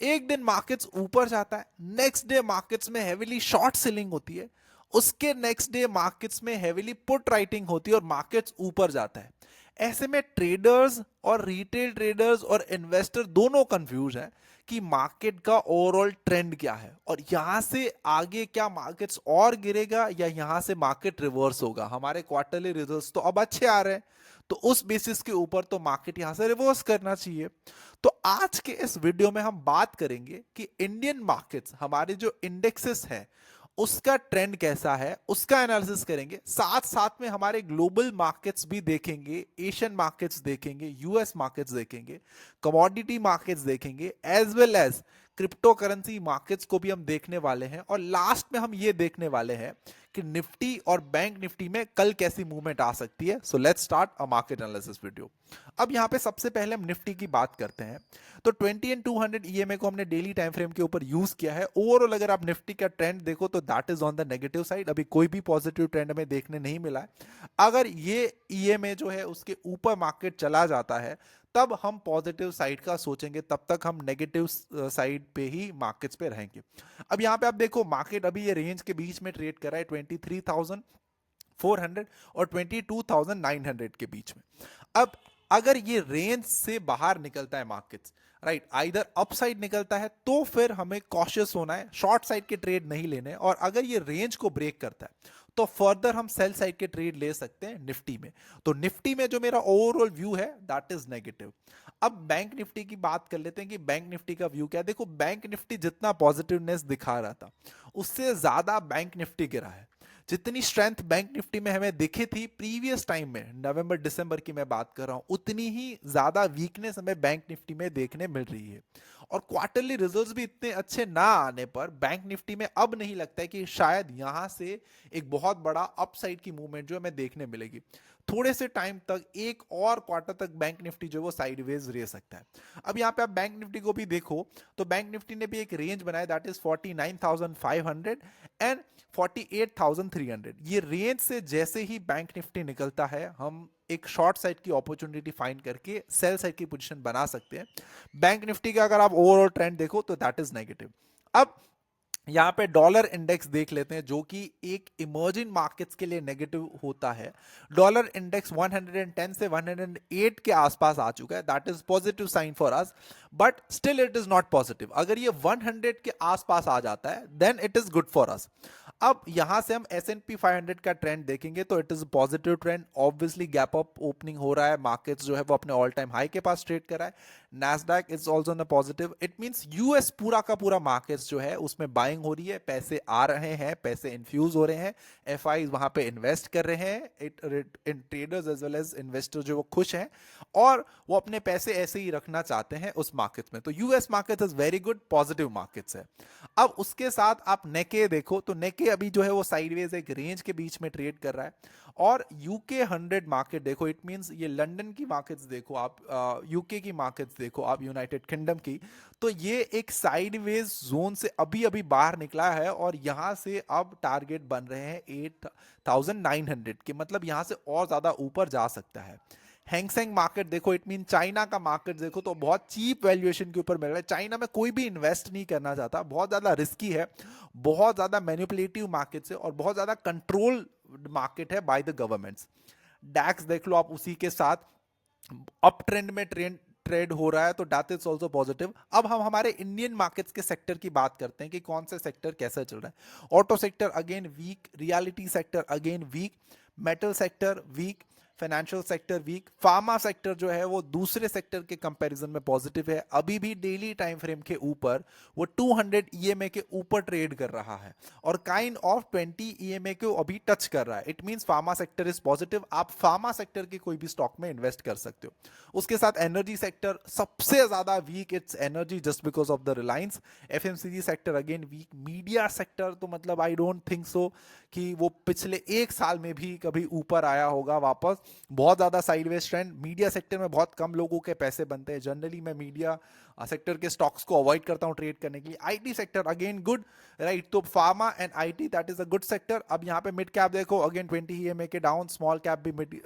एक दिन मार्केट्स ऊपर जाता है, नेक्स्ट डे मार्केट्स में हेविली शॉर्ट सेलिंग होती है, उसके नेक्स्ट डे मार्केट्स में हेविली पुट राइटिंग होती है और मार्केट्स ऊपर जाता है। ऐसे में ट्रेडर्स और रिटेल ट्रेडर्स और इन्वेस्टर दोनों कंफ्यूज हैं कि मार्केट का ओवरऑल ट्रेंड क्या है और यहां से आगे क्या मार्केट्स और गिरेगा या यहां से मार्केट रिवर्स होगा। हमारे क्वार्टरली रिजल्ट्स तो अब अच्छे आ रहे हैं, तो उस बेसिस के ऊपर तो मार्केट यहां से रिवर्स करना चाहिए। तो आज के इस वीडियो में हम बात करेंगे कि इंडियन मार्केट्स, हमारे जो इंडेक्सेस है, उसका ट्रेंड कैसा है, उसका एनालिसिस करेंगे। साथ साथ में हमारे ग्लोबल मार्केट्स भी देखेंगे, एशियन मार्केट्स देखेंगे, यूएस मार्केट्स देखेंगे, कमोडिटी मार्केट्स देखेंगे, as well as crypto currency markets को भी हम देखने वाले हैं। और लास्ट में हम ये देखने वाले हैं कि निफ्टी और बैंक निफ्टी में कल कैसी मूवमेंट आ सकती है। So let's start a market analysis video. अब यहां पे सबसे पहले हम निफ्टी की बात करते हैं। तो 20 एंड 200 ईएमए को हमने डेली टाइम फ्रेम के ऊपर यूज किया है। ओवरऑल अगर आप निफ्टी का ट्रेंड देखो तो that is on the negative side, अभी कोई भी पॉजिटिव ट्रेंड हमें देखने नहीं मिला है। अगर ये ईएमए जो है उसके ऊपर मार्केट चला जाता है तब हम पॉजिटिव साइड का सोचेंगे, तब तक हम नेगेटिव साइड पे ही मार्केट्स पे रहेंगे। अब यहां पे आप देखो मार्केट अभी ये रेंज के बीच में ट्रेड कर रहा है, 23,400 और 22,900 के बीच में। अब अगर ये रेंज से बाहर निकलता है markets, right, either up side निकलता है तो फिर हमें कॉशियस होना है, शॉर्ट साइड के ट्रेड नहीं लेने। और अगर ये रेंज को ब्रेक करता है तो फर्दर हम सेल साइड के ट्रेड ले सकते हैं निफ्टी में। तो निफ्टी में जो मेरा ओवरऑल व्यू है दैट इज नेगेटिव। अब बैंक निफ्टी की बात कर लेते हैं कि बैंक निफ्टी का व्यू क्या है। देखो बैंक निफ्टी जितना पॉजिटिवनेस दिखा रहा था उससे ज्यादा बैंक निफ्टी गिरा है। जितनी स्ट्रेंथ बैंक निफ्टी में हमें दिखी थी प्रीवियस टाइम में, नवंबर दिसंबर की मैं बात कर रहा हूं, उतनी ही ज्यादा वीकनेस हमें बैंक निफ्टी में देखने मिल रही है। और क्वार्टरली रिजल्ट्स भी इतने अच्छे ना आने पर बैंक निफ्टी में अब नहीं लगता है कि शायद यहां से एक बहुत बड़ा अपसाइड की मूवमेंट जो हमें देखने मिलेगी। थोड़े से टाइम तक, एक और क्वार्टर तक बैंक निफ्टी जो वो साइडवेज रह सकता है। अब यहाँ पे आप बैंक निफ्टी को भी देखो तो बैंक निफ्टी ने भी एक रेंज बनाया दैट इज 49,500 एंड 48,300। ये रेंज से जैसे ही बैंक निफ्टी निकलता है हम एक शॉर्ट साइड की अपॉर्चुनिटी फाइंड करके सेल साइड की पोजीशन बना सकते हैं। बैंक निफ्टी का अगर आप ओवरऑल ट्रेंड देखो तो दैट इज नेगेटिव। अब यहां पे डॉलर इंडेक्स देख लेते हैं जो कि एक इमर्जिंग मार्केट्स के लिए नेगेटिव होता है। डॉलर इंडेक्स 110 से 108 के आसपास आ चुका है, that is positive sign for us, but still it is not positive. अगर ये 100 के आसपास आ जाता है then it is good for us. अब यहां से हम S&P 500 का ट्रेंड देखेंगे तो it is positive trend. Obviously gap up opening हो रहा है, मार्केट्स जो है वो अपने ऑल टाइम हाई के पास ट्रेड कर रहा है। Nasdaq is also in positive. It means US पूरा का पूरा मार्केट्स जो है उसमें बाइंग हो रही है, पैसे आ रहे हैं, पैसे इन्फ्यूज हो रहे हैं, एफआई वहां पे इन्वेस्ट कर रहे हैं, इन traders as well as investor जो वो खुश हैं और वो अपने पैसे ऐसे ही रखना चाहते हैं उस मार्केट में। तो US market is very good, positive markets है। अब उसके साथ आप नेके देखो तो नेके अभी जो है वो साइडवेज एक रेंज के बीच में ट्रेड कर रहा है। और यूके 100 मार्केट देखो, इट मींस ये लंदन की मार्केट्स देखो आप, यूके की मार्केट्स देखो आप, यूनाइटेड किंगडम की, तो ये एक साइडवेज जोन से अभी अभी बाहर निकला है और यहां से अब टारगेट बन रहे हैं 8,900 के, मतलब यहां से और ज्यादा ऊपर जा सकता है। हैंगसेंग मार्केट देखो, इट मीन चाइना का मार्केट देखो तो बहुत चीप वैल्यूएशन के ऊपर मिल रहा है। चाइना में कोई भी इन्वेस्ट नहीं करना चाहता, बहुत ज्यादा रिस्की है, बहुत ज्यादा मैनिपुलेटिव मार्केट है और बहुत ज्यादा कंट्रोल मार्केट है बाय द गवर्नमेंट्स। डैक्स देख लो आप, उसी के साथ अप ट्रेंड में ट्रेड हो रहा है, तो दैट इज ऑल्सो पॉजिटिव। अब हम हमारे इंडियन मार्केट्स के सेक्टर की बात करते हैं कि कौन से सेक्टर कैसे चल रहा है। Auto sector again weak, reality sector again weak, metal sector weak, financial sector weak, pharma sector जो है वो दूसरे सेक्टर के कंपैरिजन में पॉजिटिव है, अभी भी डेली टाइम फ्रेम के ऊपर वो 200 ईएमए के ऊपर ट्रेड कर रहा है और काइंड ऑफ 20 ईएमए को अभी टच कर रहा है। It means pharma sector is positive, आप फार्मा सेक्टर के कोई भी स्टॉक में इन्वेस्ट कर सकते हो। उसके साथ एनर्जी सेक्टर सबसे ज्यादा weak, it's energy just because of the Reliance. FMCG sector again weak. Media sector तो मतलब आई डोंट थिंक सो कि वो पिछले एक साल में भी कभी ऊपर आया होगा वापस, बहुत ज्यादा साइडवेज ट्रेंड। मीडिया सेक्टर में बहुत कम लोगों के पैसे बनते हैं, जनरली मैं मीडिया सेक्टर के स्टॉक्स को अवॉइड करता हूं ट्रेड करने के लिए। IT sector again good, right, तो pharma and IT that is a good sector. अब यहां पे मिड कैप देखो अगेन 20 ईएमए के डाउन, स्मॉल कैप भी मिड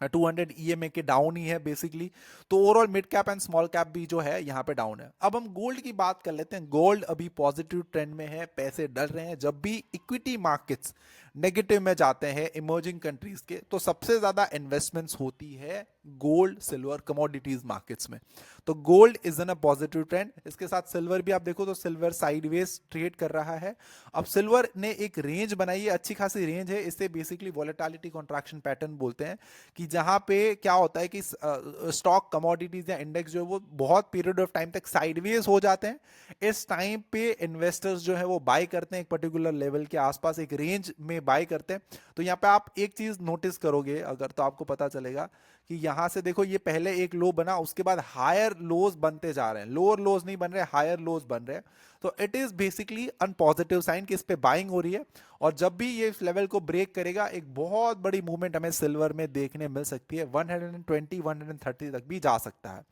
200 ईएमए के डाउन ही है बेसिकली। तो overall mid cap and small cap भी जो है यहाँ पे डाउन है। अब हम गोल्ड की बात कर लेते हैं। गोल्ड अभी पॉजिटिव ट्रेंड में है, पैसे डल रहे हैं। जब भी इक्विटी मार्केट्स नेगेटिव में जाते हैं इमर्जिंग कंट्रीज के, तो सबसे ज्यादा इन्वेस्टमेंट्स होती है गोल्ड, सिल्वर, कमोडिटीज मार्केट्स में। तो gold is in a positive trend. इसके साथ सिल्वर भी आप देखो तो सिल्वर साइडवेज ट्रेड कर रहा है। अब सिल्वर ने एक रेंज बनाई है, अच्छी खासी रेंज है। इसे बेसिकली वॉलेटिलिटी कॉन्ट्रैक्शन पैटर्न बोलते हैं, कि जहां पे क्या होता है कि स्टॉक, कमोडिटीज या इंडेक्स जो है वो बहुत पीरियड ऑफ टाइम तक साइडवेज हो जाते हैं। इस टाइम पे इन्वेस्टर्स जो है वो बाय करते हैं, एक पर्टिकुलर लेवल के आसपास एक रेंज में बाय करते हैं। तो यहाँ पे आप एक चीज नोटिस करोगे अगर, तो आपको पता चलेगा कि यहां से देखो ये पहले एक लो बना, उसके बाद हायर लोज बनते जा रहे हैं। लोअर लोज नहीं बन रहे, हायर लोज बन रहे हैं। तो it is basically an positive sign कि इस पे बाइंग हो रही है। और जब भी ये इस लेवल को ब्रेक करेगा, एक बहुत बड़ी मूवमेंट हमें सिल्वर में देखने मिल सकती है। 120 130 तक भी जा सकता है।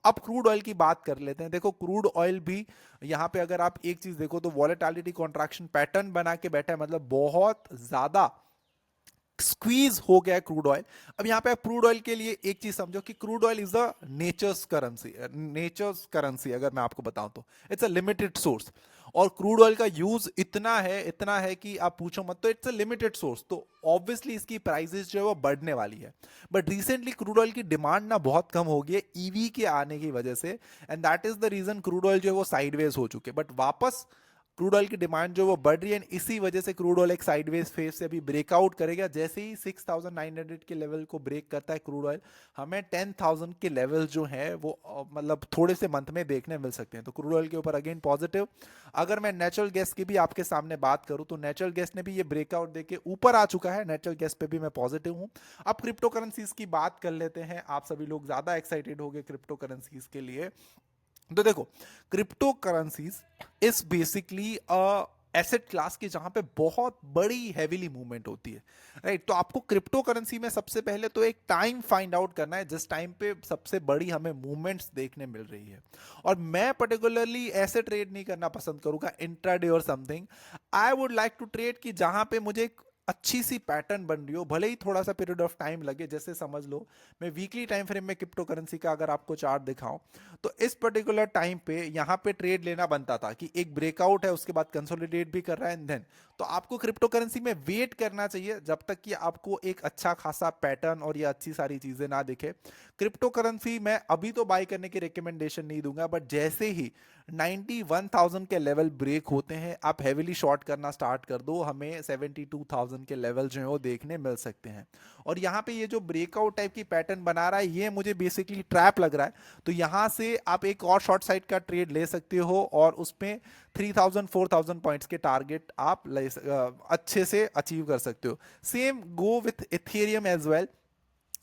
अब क्रूड ऑयल की बात कर लेते हैं। देखो क्रूड ऑयल भी यहां पे अगर आप एक चीज देखो तो वॉलेटिलिटी कॉन्ट्रैक्शन पैटर्न बना के बैठा है, मतलब बहुत ज्यादा स्क्वीज हो गया है क्रूड ऑयल। अब यहां पे आप क्रूड ऑयल के लिए एक चीज समझो कि crude oil is a nature's currency. Nature's currency अगर मैं आपको बताऊं तो इट्स अ लिमिटेड सोर्स। और क्रूड ऑयल का यूज इतना है कि आप पूछो मत, तो इट्स अ लिमिटेड सोर्स। तो ऑब्वियसली इसकी प्राइसेस जो है वो बढ़ने वाली है। बट रिसेंटली क्रूड ऑयल की डिमांड ना बहुत कम हो गई है ईवी के आने की वजह से, and that is the reason crude oil जो है वो साइडवेज हो चुके। बट वापस क्रूड ऑयल की डिमांड जो वो बढ़ रही है, इसी वजह से क्रूड ऑयल एक साइडवेज फेज से अभी ब्रेकआउट करेगा। जैसे ही 6900 के लेवल को ब्रेक करता है क्रूड ऑयल, हमें 10,000 के लेवल जो है वो मतलब थोड़े से मंथ में देखने मिल सकते हैं। तो क्रूड ऑयल के ऊपर अगेन पॉजिटिव। अगर मैं नेचुरल गैस की भी आपके सामने बात करूं तो नेचुरल गैस ने भी ये ब्रेकआउट देके ऊपर आ चुका है। नेचुरल गैस पे भी मैं पॉजिटिव हूं। अब क्रिप्टो करेंसीज की बात कर लेते हैं। आप सभी लोग ज्यादा एक्साइटेड हो गए क्रिप्टो करेंसीज के लिए। तो देखो crypto currencies is basically a asset class की जहां पे बहुत बड़ी हैवीली मूवमेंट होती है, राइट। तो आपको क्रिप्टो करेंसी में सबसे पहले तो एक टाइम फाइंड आउट करना है जिस टाइम पे सबसे बड़ी हमें मूवमेंट्स देखने मिल रही है। और मैं पर्टिकुलरली ऐसे ट्रेड नहीं करना पसंद करूंगा इंट्राडे और something. I would like to trade कि जहां पे मुझे एक अच्छी सी पैटर्न बन रही हो, भले ही थोड़ा सा पीरियड ऑफ टाइम लगे। जैसे समझ लो मैं वीकली टाइम फ्रेम में क्रिप्टो करेंसी का अगर आपको चार्ट दिखाऊं, तो इस पर्टिकुलर टाइम पे यहां पे ट्रेड लेना बनता था कि एक ब्रेकआउट है, उसके बाद कंसोलिडेट भी कर रहा है, एंड देन तो आपको क्रिप्टो करेंसी में वेट करना चाहिए जब तक कि आपको एक अच्छा खासा पैटर्न और ये अच्छी सारी चीजें ना दिखे। क्रिप्टो करेंसी मैं अभी तो बाय करने की रिकमेंडेशन नहीं दूंगा, बट जैसे ही 91,000 के लेवल ब्रेक होते हैं, आप हेविली शॉर्ट करना स्टार्ट कर दो। हमें 72,000 के लेवल जो है वो देखने मिल सकते हैं। और यहाँ पे ये जो ब्रेकआउट टाइप की पैटर्न बना रहा है, ये मुझे बेसिकली ट्रैप लग रहा है। तो यहां से आप एक और शॉर्ट साइड का ट्रेड ले सकते हो और उसमें 3,000 4,000 पॉइंट्स के टारगेट आप अच्छे से अचीव कर सकते हो। Same go with Ethereum as well.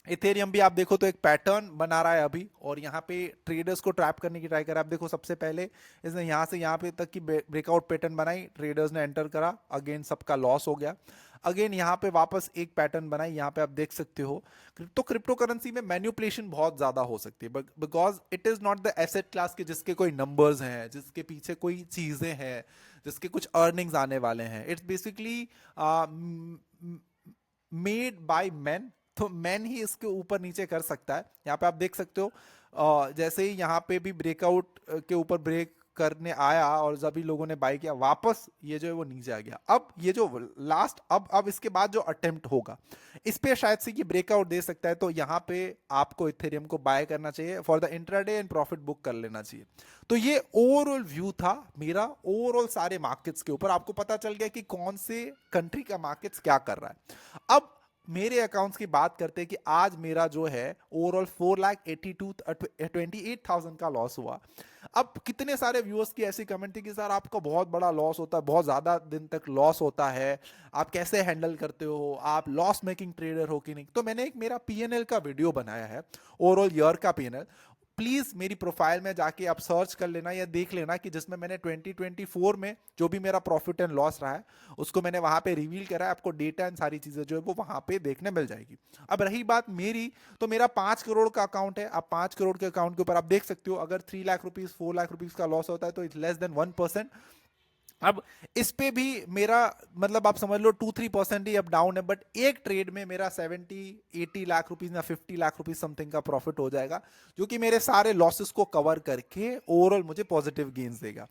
Ethereum भी आप देखो तो एक पैटर्न बना रहा है अभी, और यहाँ पे ट्रेडर्स को ट्रैप करने की ट्राई करा। आप देखो सबसे पहले इसने यहाँ से यहाँ पे तक की ब्रेकआउट पैटर्न बनाई, ट्रेडर्स ने एंटर करा, अगेन सबका लॉस हो गया। अगेन यहाँ पे वापस एक पैटर्न बनाई, यहाँ पे आप देख सकते हो। तो क्रिप्टो करेंसी में मैन्युपुलेशन बहुत ज्यादा हो सकती है, because it is not the asset class के जिसके कोई नंबर्स हैं, जिसके पीछे कोई चीजें हैं, जिसके कुछ अर्निंग्स आने वाले हैं। It's basically made by man. तो मैन ही इसके ऊपर नीचे कर सकता है। यहाँ पे आप देख सकते हो जैसे ही यहाँ पे भी ब्रेकआउट के ऊपर ब्रेक करने आया और सभी लोगों ने बाय किया, वापस ये जो है वो नीचे आ गया। अब ये जो लास्ट, अब इसके बाद जो अटेम्प्ट होगा, इस पे शायद से ये ब्रेकआउट दे सकता है। तो यहाँ पे आपको इथेरियम को बाय करना चाहिए for the intraday and profit book कर लेना चाहिए। तो ये ओवरऑल व्यू था मेरा ओवरऑल सारे मार्केट्स के ऊपर। आपको पता चल गया कि कौन से कंट्री का मार्केट्स क्या कर रहा है। अब मेरे अकाउंट्स की बात करते हैं कि आज मेरा जो है ओवरऑल 4,28,000 का लॉस हुआ। अब कितने सारे व्यूअर्स की ऐसी कमेंट थी कि सर आपका बहुत बड़ा लॉस होता है, बहुत ज्यादा दिन तक लॉस होता है, आप कैसे हैंडल करते हो, आप लॉस मेकिंग ट्रेडर हो कि नहीं। तो मैंने एक मेरा पीएनएल का वीडियो बनाया है, ओवरऑल ईयर का पीएनएल। प्लीज मेरी प्रोफाइल में जाके आप सर्च कर लेना या देख लेना कि जिसमें मैंने 2024 में जो भी मेरा प्रॉफिट एंड लॉस रहा है उसको मैंने वहां पे रिवील करा है। आपको डेटा एंड सारी चीजें जो है वो वहां पे देखने मिल जाएगी। अब रही बात मेरी, तो मेरा 5 करोड़ का अकाउंट है। आप 5 करोड़ के अकाउंट के ऊपर आप देख सकते हो, अगर 3 लाख रुपीज 4 लाख रुपीज का लॉस होता है तो इट्स लेस देन 1%। अब इस पे भी मेरा मतलब आप समझ लो 2-3% ही अप डाउन है, बट एक ट्रेड में मेरा 70-80 लाख रुपीज या 50 लाख रुपीज समथिंग का प्रॉफिट हो जाएगा, जो कि मेरे सारे लॉसेस को कवर करके ओवरऑल मुझे पॉजिटिव गेन्स देगा।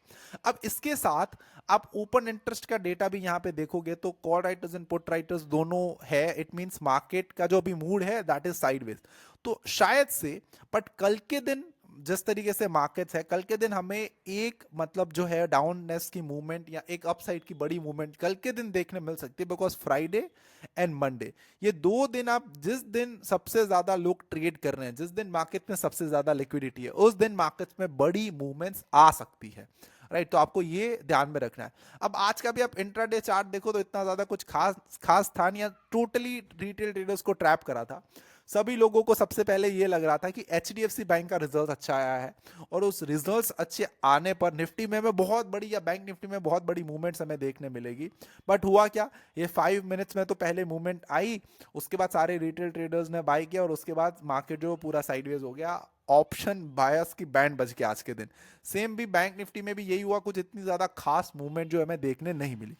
अब इसके साथ आप ओपन इंटरेस्ट का डेटा भी यहाँ पे देखोगे तो call writers and put writers दोनों है। इट मींस मार्केट का जो अभी मूड है दैट इज साइडवेज। तो शायद से, बट कल के दिन जिस तरीके से मार्केट्स है, कल के दिन हमें एक मतलब जो है डाउननेस की मूवमेंट या एक अपसाइड की बड़ी मूवमेंट कल के दिन देखने मिल सकती है, बिकॉज फ्राइडे एंड मंडे ये 2 दिन, आप जिस दिन सबसे ज्यादा लोग ट्रेड कर रहे हैं, जिस दिन मार्केट में सबसे ज्यादा लिक्विडिटी है, उस दिन मार्केट्स में बड़ी मूवमेंट्स आ सकती है। राइट, तो आपको ये ध्यान में रखना है। अब आज का भी आप इंट्राडे चार्ट देखो तो इतना ज्यादा कुछ खास खास था नहीं, टोटली रिटेल ट्रेडर्स को ट्रैप करा था। सभी लोगों को सबसे पहले ये लग रहा था कि एचडीएफसी बैंक का रिजल्ट अच्छा आया है, और उस रिजल्ट्स अच्छे आने पर निफ्टी में बहुत बड़ी, या बैंक निफ्टी में बहुत बड़ी मूवमेंट्स हमें देखने मिलेगी। बट हुआ क्या, ये 5 मिनट्स में तो पहले मूवमेंट आई, उसके बाद सारे रिटेल ट्रेडर्स ने बाय किया, और उसके बाद मार्केट जो पूरा साइडवेज हो गया, ऑप्शन बायर्स की बैंड बज के आज के दिन। सेम भी बैंक निफ्टी में भी यही हुआ, कुछ इतनी ज्यादा खास मूवमेंट जो हमें देखने नहीं मिली।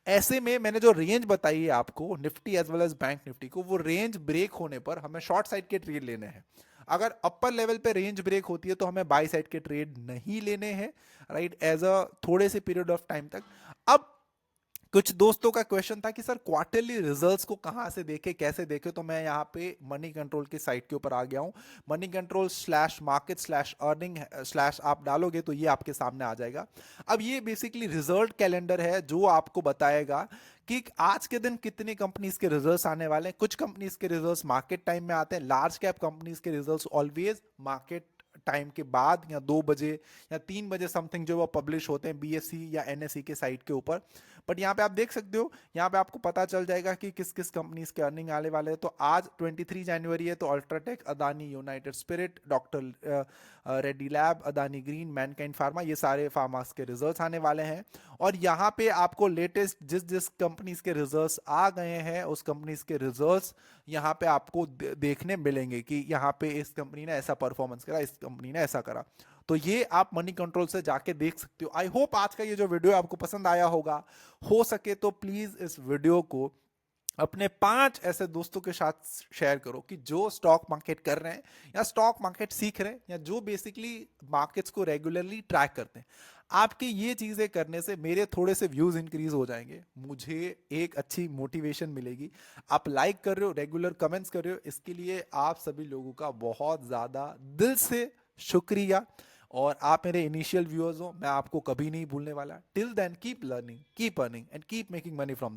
ऐसे में मैंने जो रेंज बताई है आपको Nifty as well as bank Nifty को, वो रेंज ब्रेक होने पर हमें शॉर्ट साइड के ट्रेड लेने हैं। अगर अपर लेवल पे रेंज ब्रेक होती है तो हमें बाई साइड के ट्रेड नहीं लेने हैं, राइट, एज अ थोड़े से पीरियड ऑफ टाइम तक। अब कुछ दोस्तों का क्वेश्चन था कि सर क्वार्टरली रिजल्ट्स को कहां से देखे, कैसे देखे, तो मैं यहाँ पे मनी कंट्रोल की साइट के ऊपर आ गया हूं। Money control slash market slash earning slash आप डालोगे तो ये आपके सामने आ जाएगा। अब ये बेसिकली रिजल्ट कैलेंडर है जो आपको बताएगा कि आज के दिन कितनी कंपनीज के रिजल्ट्स आने वाले हैं। कुछ कंपनीज के रिजल्ट्स मार्केट टाइम में आते हैं, लार्ज कैप कंपनीज के रिजल्ट्स ऑलवेज मार्केट टाइम के बाद या 2 बजे या 3 बजे समथिंग जो वो पब्लिश होते हैं बीएससी या एनएससी के साइट के ऊपर। बट यहाँ पे आप देख सकते हो, यहाँ पे आपको पता चल जाएगा कि किस किस कंपनीज के अर्निंग आने वाले हैं। तो आज 23 जनवरी है, तो UltraTech, Adani United spirit, doctor Reddy lab, Adani green, Mankind pharma, ये सारे फार्मास के रिजल्ट्स आने वाले हैं। और यहाँ पे आपको लेटेस्ट जिस जिस कंपनीज के रिजल्ट्स आ गए हैं उस कंपनीज के रिजल्ट्स यहाँ पे आपको देखने मिलेंगे कि यहाँ पे इस कंपनी ने ऐसा परफॉर्मेंस करा, इस कंपनी ने ऐसा करा। तो ये आप मनी कंट्रोल से जाके देख सकते हो। आई होप आज का ये जो वीडियो आपको पसंद आया होगा। हो सके तो प्लीज इस वीडियो को अपने 5 ऐसे दोस्तों के साथ शेयर करो कि जो स्टॉक मार्केट कर रहे हैं, या स्टॉक मार्केट सीख रहे हैं, या जो बेसिकली मार्केट्स को रेगुलरली ट्रैक करते हैं। आपके ये चीजें करने से मेरे थोड़े से व्यूज इंक्रीज हो जाएंगे, मुझे एक अच्छी मोटिवेशन मिलेगी। आप लाइक कर रहे हो, रेगुलर कमेंट्स कर रहे हो, इसके लिए आप सभी लोगों का बहुत ज्यादा दिल से शुक्रिया। और आप मेरे इनिशियल व्यूअर्स हो, मैं आपको कभी नहीं भूलने वाला। Till then keep learning, keep earning and keep making money from